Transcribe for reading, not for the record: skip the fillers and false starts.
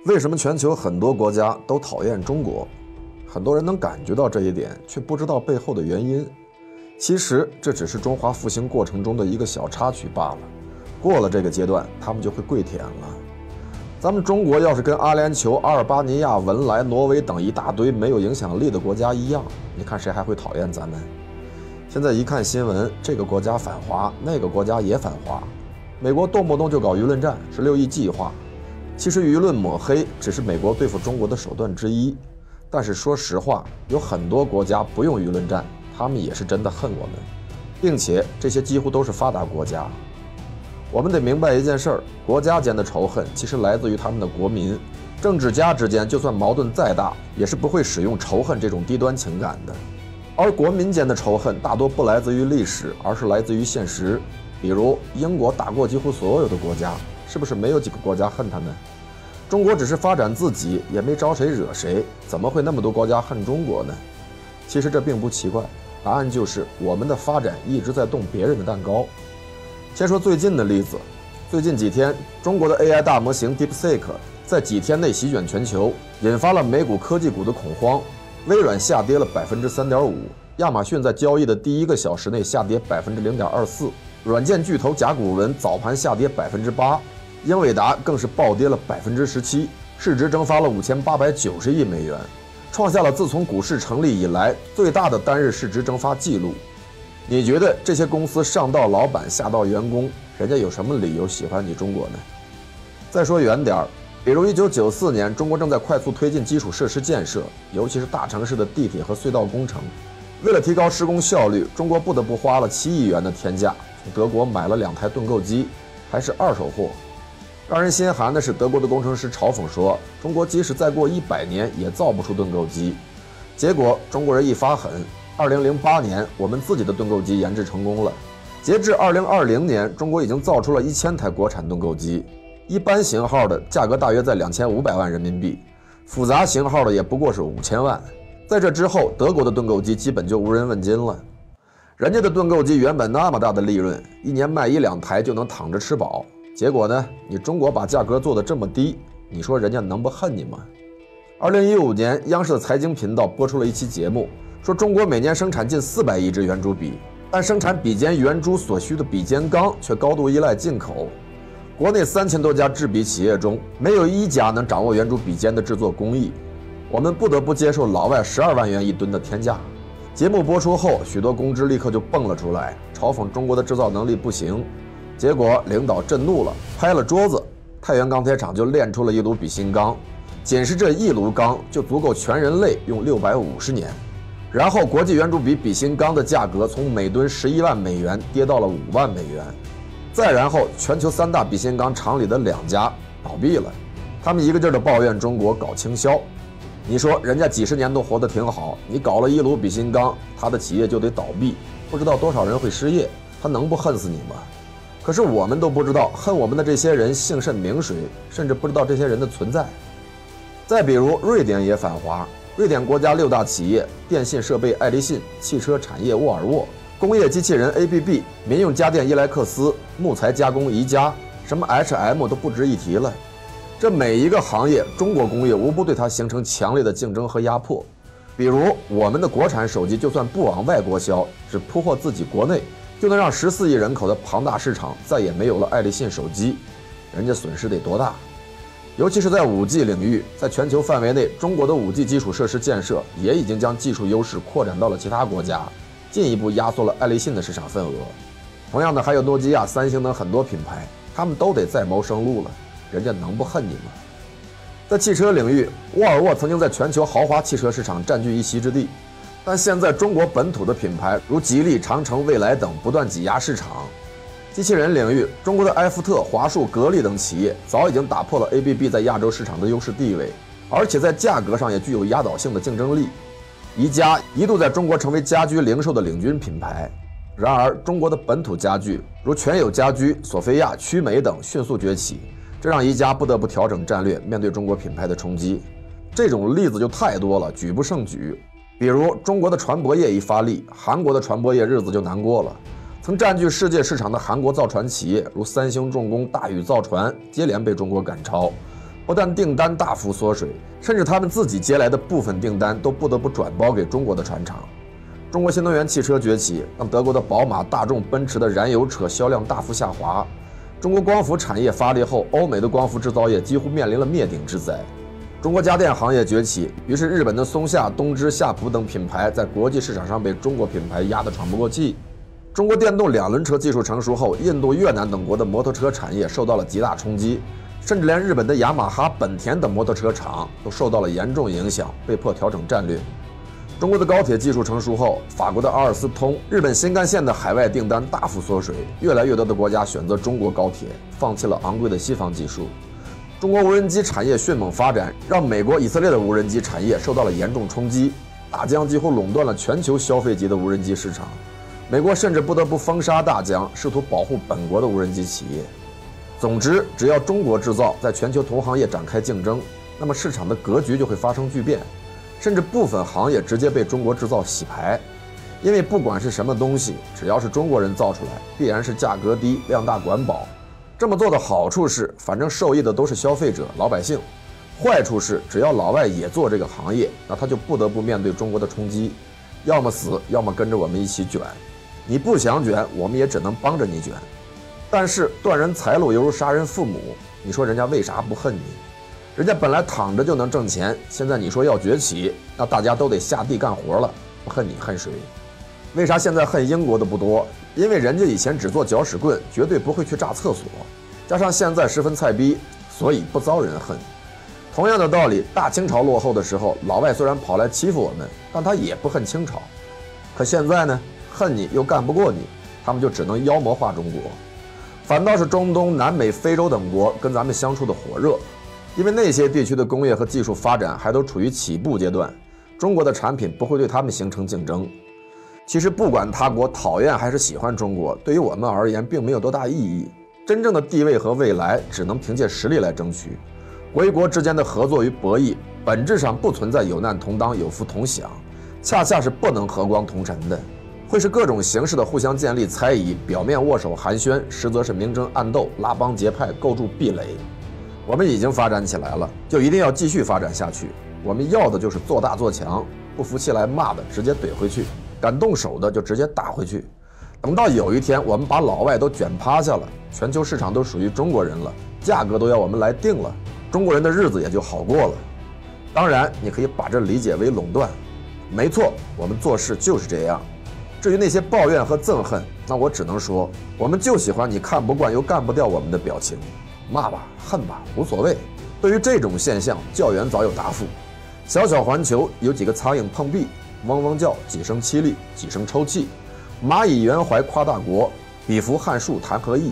为什么全球很多国家都讨厌中国？很多人能感觉到这一点，却不知道背后的原因。其实这只是中华复兴过程中的一个小插曲罢了。过了这个阶段，他们就会跪舔了。咱们中国要是跟阿联酋、阿尔巴尼亚、文莱、挪威等一大堆没有影响力的国家一样，你看谁还会讨厌咱们？现在一看新闻，这个国家反华，那个国家也反华。美国动不动就搞舆论战，16亿计划。其实舆论抹黑只是美国对付中国的手段之一，但是说实话，有很多国家不用舆论战，他们也是真的恨我们，并且这些几乎都是发达国家。我们得明白一件事儿，国家间的仇恨其实来自于他们的国民。政治家之间就算矛盾再大，也是不会使用仇恨这种低端情感的。而国民间的仇恨大多不来自于历史，而是来自于现实。比如英国打过几乎所有的国家，是不是没有几个国家恨他们？中国只是发展自己，也没招谁惹谁，怎么会那么多国家恨中国呢？其实这并不奇怪，答案就是我们的发展一直在动别人的蛋糕。先说最近的例子，最近几天，中国的 AI 大模型 DeepSeek 在几天内席卷全球，引发了美股科技股的恐慌。微软下跌了3.5%，亚马逊在交易的第1个小时内下跌0.24%，软件巨头甲骨文早盘下跌8%，英伟达更是暴跌了17%，市值蒸发了5890亿美元，创下了自从股市成立以来最大的单日市值蒸发记录。你觉得这些公司上到老板下到员工，人家有什么理由喜欢你中国呢？再说远点儿，比如1994年，中国正在快速推进基础设施建设，尤其是大城市的地铁和隧道工程。为了提高施工效率，中国不得不花了7亿元的天价，从德国买了2台盾构机，还是二手货。让人心寒的是，德国的工程师嘲讽说，中国即使再过100年也造不出盾构机。结果中国人一发狠，2008年我们自己的盾构机研制成功了。截至2020年，中国已经造出了1000台国产盾构机，一般型号的价格大约在2500万人民币，复杂型号的也不过是5000万。在这之后，德国的盾构机基本就无人问津了。人家的盾构机原本那么大的利润，一年卖1-2台就能躺着吃饱。结果呢，你中国把价格做得这么低，你说人家能不恨你吗？2015年，央视的财经频道播出了一期节目，说中国每年生产近400亿支圆珠笔，但生产笔尖圆珠所需的笔尖钢却高度依赖进口。国内3000多家制笔企业中，没有1家能掌握圆珠笔尖的制作工艺。我们不得不接受老外12万元1吨的天价。节目播出后，许多公知立刻就蹦了出来，嘲讽中国的制造能力不行。结果领导震怒了，拍了桌子，太原钢铁厂就炼出了1炉笔芯钢，仅是这1炉钢就足够全人类用650年。然后国际圆珠笔笔芯钢的价格从每吨11万美元跌到了5万美元。再然后，全球3大笔芯钢厂里的2家倒闭了，他们一个劲儿的抱怨中国搞倾销。你说人家几十年都活得挺好，你搞了1炉笔芯钢，他的企业就得倒闭，不知道多少人会失业，他能不恨死你吗？可是我们都不知道，恨我们的这些人姓甚名谁，甚至不知道这些人的存在。再比如瑞典也反华，瑞典国家6大企业，电信设备爱立信，汽车产业沃尔沃，工业机器人 ABB， 民用家电伊莱克斯，木材加工宜家，什么 HM 都不值一提了。这每一个行业，中国工业无不对它形成强烈的竞争和压迫。比如我们的国产手机就算不往外国销，只铺货自己国内，就能让14亿人口的庞大市场再也没有了爱立信手机，人家损失得多大？尤其是在5G 领域，在全球范围内，中国的5G 基础设施建设也已经将技术优势扩展到了其他国家，进一步压缩了爱立信的市场份额。同样的，还有诺基亚、三星等很多品牌，他们都得再谋生路了，人家能不恨你吗？在汽车领域，沃尔沃曾经在全球豪华汽车市场占据一席之地。但现在中国本土的品牌如吉利、长城、蔚来等不断挤压市场。机器人领域，中国的埃福特、华数、格力等企业早已经打破了 ABB 在亚洲市场的优势地位，而且在价格上也具有压倒性的竞争力。宜家一度在中国成为家居零售的领军品牌，然而中国的本土家具如全友家居、索菲亚、曲美等迅速崛起，这让宜家不得不调整战略，面对中国品牌的冲击。这种例子就太多了，举不胜举。比如中国的船舶业一发力，韩国的船舶业日子就难过了。曾占据世界市场的韩国造船企业如三星重工、大宇造船接连被中国赶超，不但订单大幅缩水，甚至他们自己接来的部分订单都不得不转包给中国的船厂。中国新能源汽车崛起，让德国的宝马、大众、奔驰的燃油车销量大幅下滑。中国光伏产业发力后，欧美的光伏制造业几乎面临了灭顶之灾。中国家电行业崛起，于是日本的松下、东芝、夏普等品牌在国际市场上被中国品牌压得喘不过气。中国电动2轮车技术成熟后，印度、越南等国的摩托车产业受到了极大冲击，甚至连日本的雅马哈、本田等摩托车厂都受到了严重影响，被迫调整战略。中国的高铁技术成熟后，法国的阿尔斯通、日本新干线的海外订单大幅缩水，越来越多的国家选择中国高铁，放弃了昂贵的西方技术。中国无人机产业迅猛发展，让美国、以色列的无人机产业受到了严重冲击，大疆几乎垄断了全球消费级的无人机市场。美国甚至不得不封杀大疆，试图保护本国的无人机企业。总之，只要中国制造在全球同行业展开竞争，那么市场的格局就会发生巨变。甚至部分行业直接被中国制造洗牌，因为不管是什么东西，只要是中国人造出来，必然是价格低、量大管饱。这么做的好处是，反正受益的都是消费者、老百姓；坏处是，只要老外也做这个行业，那他就不得不面对中国的冲击，要么死，要么跟着我们一起卷。你不想卷，我们也只能帮着你卷。但是断人财路犹如杀人父母，你说人家为啥不恨你？人家本来躺着就能挣钱，现在你说要崛起，那大家都得下地干活了，不恨你恨谁？为啥现在恨英国的不多？因为人家以前只做搅屎棍，绝对不会去炸厕所，加上现在十分菜逼，所以不遭人恨。同样的道理，大清朝落后的时候，老外虽然跑来欺负我们，但他也不恨清朝。可现在呢，恨你又干不过你，他们就只能妖魔化中国。反倒是中东、南美、非洲等国跟咱们相处的火热。因为那些地区的工业和技术发展还都处于起步阶段，中国的产品不会对他们形成竞争。其实不管他国讨厌还是喜欢中国，对于我们而言并没有多大意义。真正的地位和未来只能凭借实力来争取。国与国之间的合作与博弈，本质上不存在有难同当、有福同享，恰恰是不能和光同尘的，会是各种形式的互相建立猜疑，表面握手寒暄，实则是明争暗斗、拉帮结派、构筑壁垒。我们已经发展起来了，就一定要继续发展下去。我们要的就是做大做强，不服气来骂的直接怼回去，敢动手的就直接打回去。等到有一天我们把老外都卷趴下了，全球市场都属于中国人了，价格都要我们来定了，中国人的日子也就好过了。当然，你可以把这理解为垄断，没错，我们做事就是这样。至于那些抱怨和憎恨，那我只能说，我们就喜欢你看不惯又干不掉我们的表情。骂吧，恨吧，无所谓。对于这种现象，教员早有答复。小小环球有几个苍蝇碰壁，嗡嗡叫，几声凄厉，几声抽泣。蚂蚁圆怀夸大国，比伏撼树谈何易。